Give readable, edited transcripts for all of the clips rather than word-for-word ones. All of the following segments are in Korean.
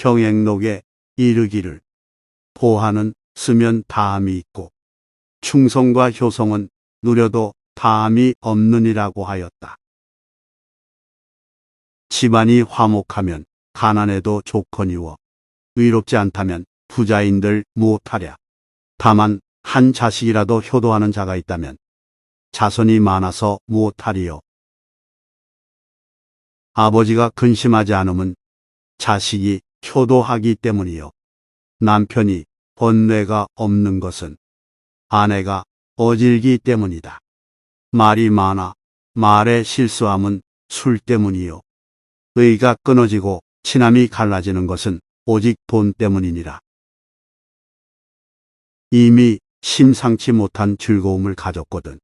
경행록에 이르기를 보하는 쓰면 다함이 있고 충성과 효성은 누려도 다함이 없느니라고 하였다. 집안이 화목하면 가난해도 좋거니와 의롭지 않다면 부자인들 무엇하랴. 다만 한 자식이라도 효도하는 자가 있다면 자손이 많아서 무엇하리요. 아버지가 근심하지 않으면 자식이 효도하기 때문이요. 남편이 번뇌가 없는 것은 아내가 어질기 때문이다. 말이 많아 말에 실수함은 술 때문이요. 의가 끊어지고 친함이 갈라지는 것은 오직 돈 때문이니라. 이미 심상치 못한 즐거움을 가졌거든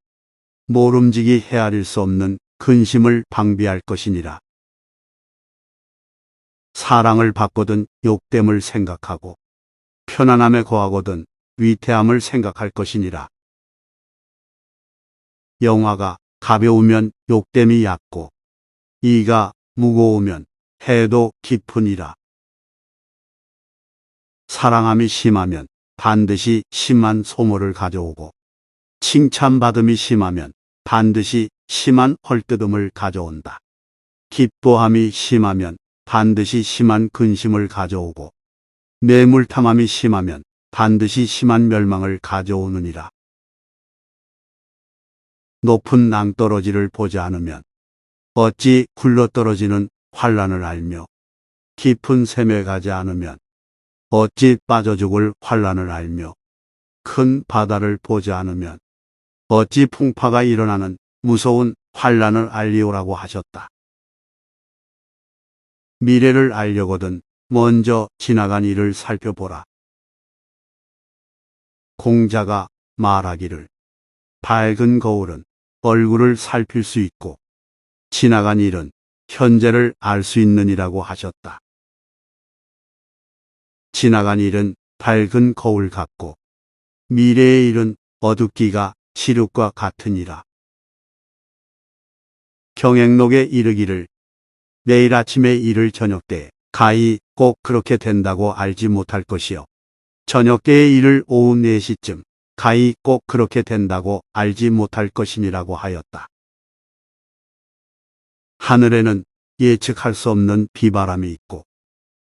모름지기 헤아릴 수 없는 근심을 방비할 것이니라. 사랑을 받거든 욕됨을 생각하고 편안함에 거하거든 위태함을 생각할 것이니라. 영화가 가벼우면 욕됨이 얕고 이가 무거우면 해도 깊으니라. 사랑함이 심하면 반드시 심한 소모를 가져오고 칭찬받음이 심하면 반드시 심한 헐뜯음을 가져온다. 기뻐함이 심하면 반드시 심한 근심을 가져오고 매물탐함이 심하면 반드시 심한 멸망을 가져오느니라. 높은 낭떠러지를 보지 않으면 어찌 굴러떨어지는 환란을 알며 깊은 샘에 가지 않으면 어찌 빠져 죽을 환란을 알며 큰 바다를 보지 않으면 어찌 풍파가 일어나는 무서운 환란을 알리오라고 하셨다. 미래를 알려거든 먼저 지나간 일을 살펴보라. 공자가 말하기를 밝은 거울은 얼굴을 살필 수 있고 지나간 일은 현재를 알 수 있느니라고 하셨다. 지나간 일은 밝은 거울 같고 미래의 일은 어둡기가 시륵과 같으니라. 경행록에 이르기를 내일 아침에 일을 저녁때에 가히 꼭 그렇게 된다고 알지 못할 것이요. 저녁때의 일을 오후 4시쯤 가히 꼭 그렇게 된다고 알지 못할 것이니라고 하였다. 하늘에는 예측할 수 없는 비바람이 있고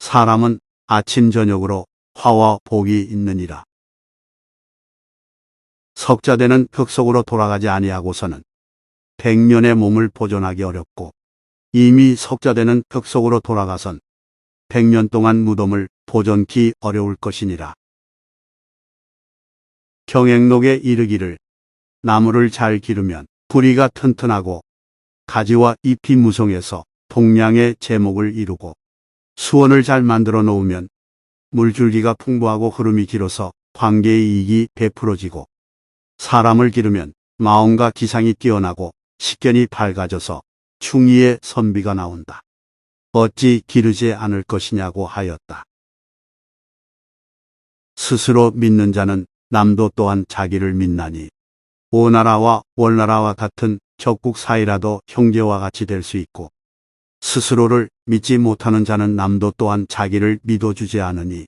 사람은 아침 저녁으로 화와 복이 있느니라. 석자되는 흙 속으로 돌아가지 아니하고서는 100년의 몸을 보존하기 어렵고 이미 석자되는 흙 속으로 돌아가선 100년 동안 무덤을 보존기 어려울 것이니라. 경행록에 이르기를 나무를 잘 기르면 뿌리가 튼튼하고 가지와 잎이 무성해서 동량의 제목을 이루고 수원을 잘 만들어 놓으면 물줄기가 풍부하고 흐름이 길어서 관계의 이익이 베풀어지고 사람을 기르면 마음과 기상이 뛰어나고 식견이 밝아져서 충의의 선비가 나온다. 어찌 기르지 않을 것이냐고 하였다. 스스로 믿는 자는 남도 또한 자기를 믿나니 오나라와 월나라와 같은 적국 사이라도 형제와 같이 될 수 있고 스스로를 믿지 못하는 자는 남도 또한 자기를 믿어주지 않으니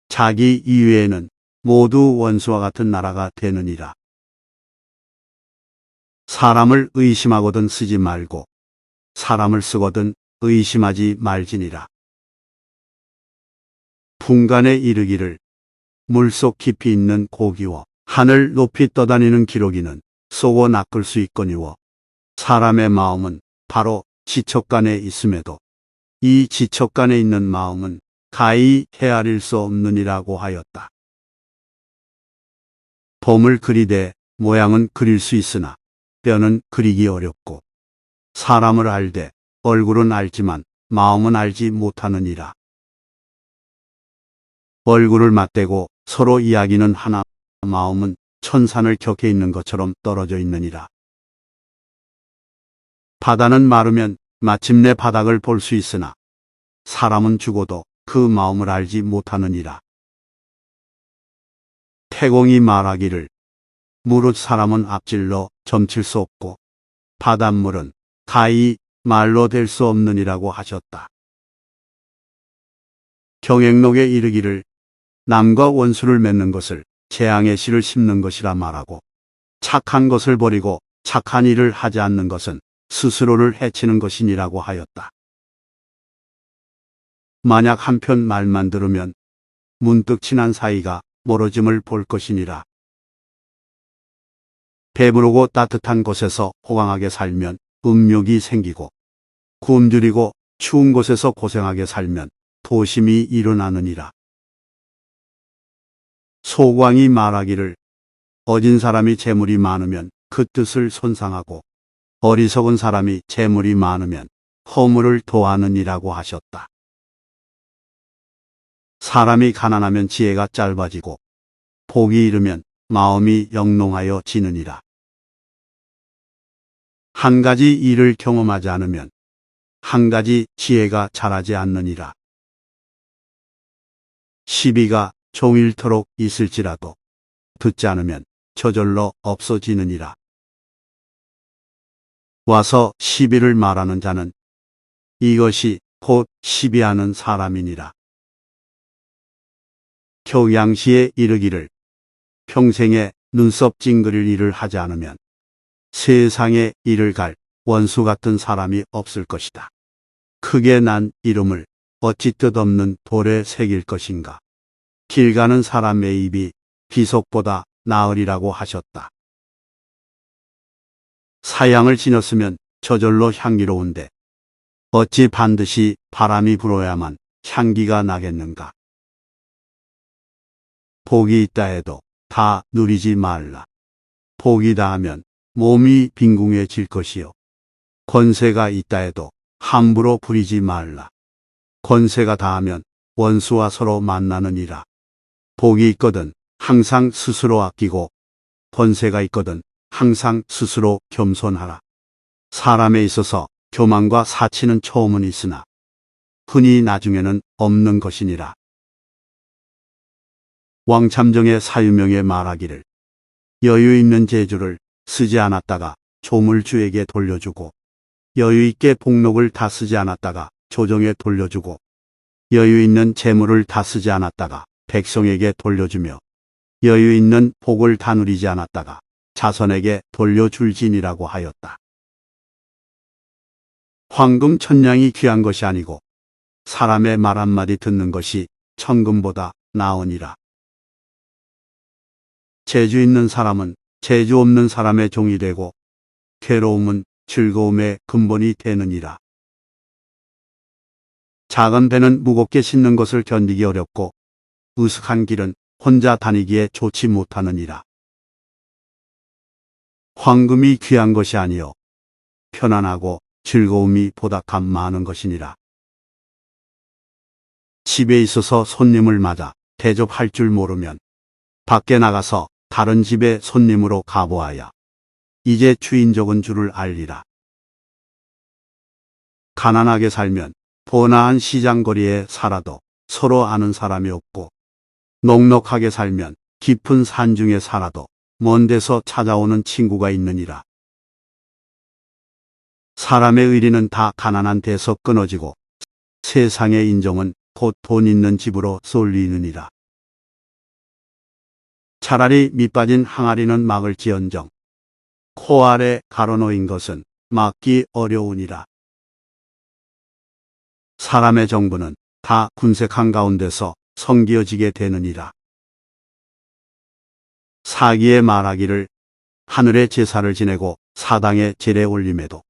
자기 이외에는 모두 원수와 같은 나라가 되느니라. 사람을 의심하거든 쓰지 말고 사람을 쓰거든 의심하지 말지니라. 풍간에 이르기를 물속 깊이 있는 고기와 하늘 높이 떠다니는 기러기는 쏘고 낚을 수 있거니와 사람의 마음은 바로 지척간에 있음에도 이 지척간에 있는 마음은 가히 헤아릴 수 없느니라고 하였다. 봄을 그리되 모양은 그릴 수 있으나 뼈는 그리기 어렵고 사람을 알되 얼굴은 알지만 마음은 알지 못하느니라. 얼굴을 맞대고 서로 이야기는 하나 마음은 천산을 격해 있는 것처럼 떨어져 있느니라. 바다는 마르면 마침내 바닥을 볼 수 있으나 사람은 죽어도 그 마음을 알지 못하느니라. 태공이 말하기를 무릇 사람은 앞질러 점칠 수 없고 바닷물은 가히 말로 될 수 없느니라고 하셨다. 경행록에 이르기를 남과 원수를 맺는 것을 재앙의 씨를 심는 것이라 말하고 착한 것을 버리고 착한 일을 하지 않는 것은 스스로를 해치는 것이니라고 하였다. 만약 한편 말만 들으면 문득 친한 사이가 멀어짐을 볼 것이니라. 배부르고 따뜻한 곳에서 호강하게 살면 음욕이 생기고 굶주리고 추운 곳에서 고생하게 살면 도심이 일어나느니라. 소광이 말하기를 어진 사람이 재물이 많으면 그 뜻을 손상하고 어리석은 사람이 재물이 많으면 허물을 도하느니라고 하셨다. 사람이 가난하면 지혜가 짧아지고 복이 이르면 마음이 영롱하여 지느니라. 한 가지 일을 경험하지 않으면 한 가지 지혜가 자라지 않느니라. 시비가 종일토록 있을지라도 듣지 않으면 저절로 없어지느니라. 와서 시비를 말하는 자는 이것이 곧 시비하는 사람이니라. 교양시에 이르기를 평생에 눈썹 찡그릴 일을 하지 않으면 세상에 이를 갈 원수 같은 사람이 없을 것이다. 크게 난 이름을 어찌 뜻없는 돌에 새길 것인가. 길 가는 사람의 입이 비석보다 나으리라고 하셨다. 사양을 지녔으면 저절로 향기로운데 어찌 반드시 바람이 불어야만 향기가 나겠는가. 복이 있다 해도 다 누리지 말라. 복이 다하면 몸이 빈궁해질 것이요. 권세가 있다 해도 함부로 부리지 말라. 권세가 다하면 원수와 서로 만나느니라. 복이 있거든 항상 스스로 아끼고 권세가 있거든 항상 스스로 겸손하라. 사람에 있어서 교만과 사치는 처음은 있으나 흔히 나중에는 없는 것이니라. 왕참정의 사유명에 말하기를 여유 있는 재주를 쓰지 않았다가 조물주에게 돌려주고 여유 있게 복록을 다 쓰지 않았다가 조정에 돌려주고 여유 있는 재물을 다 쓰지 않았다가 백성에게 돌려주며 여유 있는 복을 다 누리지 않았다가 자손에게 돌려줄지니라고 하였다. 황금 천냥이 귀한 것이 아니고 사람의 말 한마디 듣는 것이 천금보다 나으니라. 재주 있는 사람은 재주 없는 사람의 종이 되고 괴로움은 즐거움의 근본이 되느니라. 작은 배는 무겁게 싣는 것을 견디기 어렵고 으슥한 길은 혼자 다니기에 좋지 못하느니라. 황금이 귀한 것이 아니요 편안하고 즐거움이 보다 값 많은 것이니라. 집에 있어서 손님을 맞아 대접할 줄 모르면 밖에 나가서 다른 집에 손님으로 가보아야 이제 주인적은 줄을 알리라. 가난하게 살면 번화한 시장거리에 살아도 서로 아는 사람이 없고 넉넉하게 살면 깊은 산중에 살아도 먼 데서 찾아오는 친구가 있느니라. 사람의 의리는 다 가난한 데서 끊어지고 세상의 인정은 곧 돈 있는 집으로 쏠리느니라. 차라리 밑빠진 항아리는 막을지언정 코 아래 가로놓인 것은 막기 어려우니라. 사람의 정부는 다 군색한 가운데서 성기어지게 되느니라. 사기에 말하기를 하늘에 제사를 지내고 사당에 제례 올림에도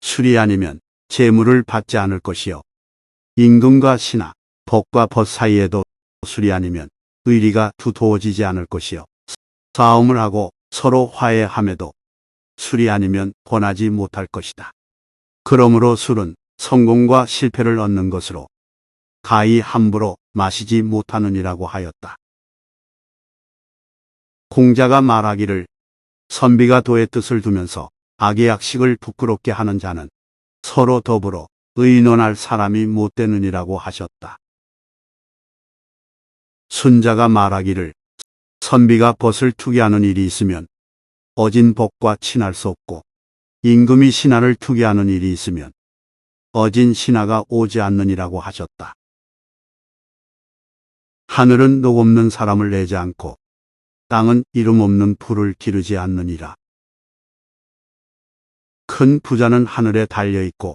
술이 아니면 재물을 받지 않을 것이요 임금과 신하, 법과 벗 사이에도 술이 아니면 의리가 두터워지지 않을 것이요 싸움을 하고 서로 화해함에도 술이 아니면 권하지 못할 것이다. 그러므로 술은 성공과 실패를 얻는 것으로 가히 함부로 마시지 못하느니라고 하였다. 공자가 말하기를 선비가 도의 뜻을 두면서 악의 약식을 부끄럽게 하는 자는 서로 더불어 의논할 사람이 못 되느니라고 하셨다. 순자가 말하기를 선비가 벗을 투기하는 일이 있으면 어진 법과 친할 수 없고 임금이 신하를 투기하는 일이 있으면 어진 신하가 오지 않느니라고 하셨다. 하늘은 녹 없는 사람을 내지 않고 땅은 이름 없는 풀을 기르지 않느니라. 큰 부자는 하늘에 달려 있고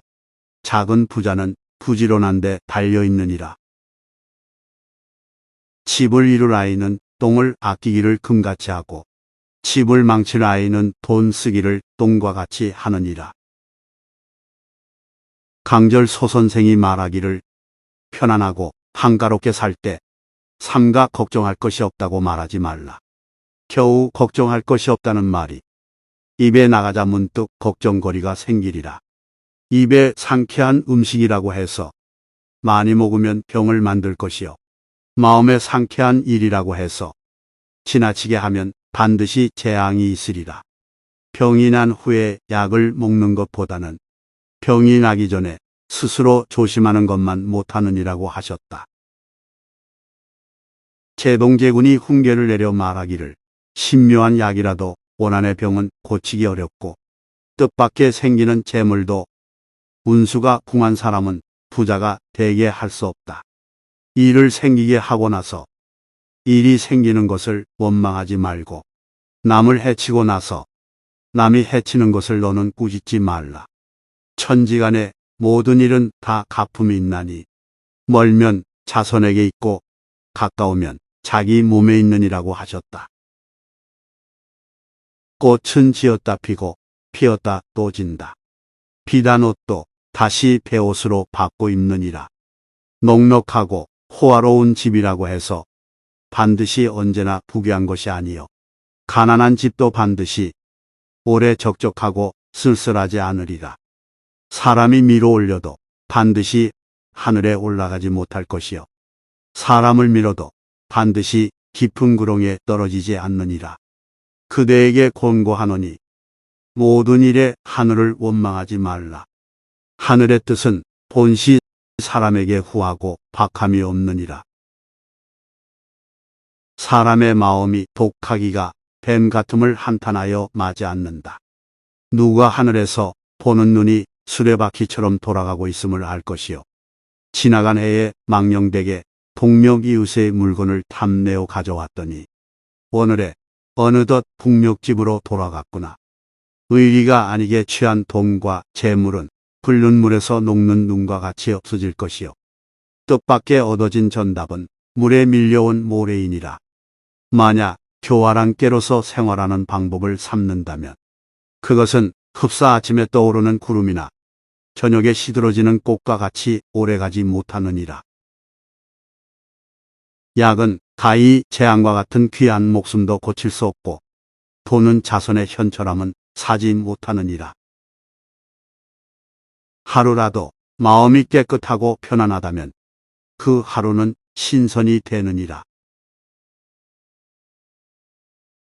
작은 부자는 부지런한 데 달려 있느니라. 집을 이룰 아이는 똥을 아끼기를 금같이 하고 집을 망칠 아이는 돈 쓰기를 똥과 같이 하느니라. 강절소 선생이 말하기를 편안하고 한가롭게 살 때 삼가 걱정할 것이 없다고 말하지 말라. 겨우 걱정할 것이 없다는 말이 입에 나가자 문득 걱정거리가 생기리라. 입에 상쾌한 음식이라고 해서 많이 먹으면 병을 만들 것이요. 마음에 상쾌한 일이라고 해서 지나치게 하면 반드시 재앙이 있으리라. 병이 난 후에 약을 먹는 것보다는 병이 나기 전에 스스로 조심하는 것만 못하느니라고 하셨다. 제동제군이 훈계를 내려 말하기를 신묘한 약이라도 원한의 병은 고치기 어렵고 뜻밖의 생기는 재물도 운수가 궁한 사람은 부자가 되게 할 수 없다. 일을 생기게 하고 나서 일이 생기는 것을 원망하지 말고 남을 해치고 나서 남이 해치는 것을 너는 꾸짖지 말라. 천지간에 모든 일은 다 가품이 있나니 멀면 자손에게 있고 가까우면 자기 몸에 있느니라고 하셨다. 꽃은 지었다 피고 피었다 또 진다. 비단 옷도 다시 베옷으로 바꿔 입느니라. 넉넉하고 호화로운 집이라고 해서 반드시 언제나 부귀한 것이 아니요 가난한 집도 반드시 오래 적적하고 쓸쓸하지 않으리라. 사람이 밀어 올려도 반드시 하늘에 올라가지 못할 것이요 사람을 밀어도 반드시 깊은 구렁에 떨어지지 않느니라. 그대에게 권고하노니 모든 일에 하늘을 원망하지 말라. 하늘의 뜻은 본시 사람에게 후하고 박함이 없느니라. 사람의 마음이 독하기가 뱀 같음을 한탄하여 마지 않는다. 누가 하늘에서 보는 눈이 수레바퀴처럼 돌아가고 있음을 알 것이요 지나간 해에 망령되게 동력 이웃의 물건을 탐내어 가져왔더니 오늘에 어느덧 북녘집으로 돌아갔구나. 의리가 아니게 취한 돈과 재물은 끓는 물에서 녹는 눈과 같이 없어질 것이요 뜻밖에 얻어진 전답은 물에 밀려온 모래이니라. 만약 교활한 깨로서 생활하는 방법을 삼는다면 그것은 흡사 아침에 떠오르는 구름이나 저녁에 시들어지는 꽃과 같이 오래가지 못하느니라. 약은 가히 재앙과 같은 귀한 목숨도 고칠 수 없고 돈은 자손의 현철함은 사지 못하느니라. 하루라도 마음이 깨끗하고 편안하다면 그 하루는 신선이 되느니라.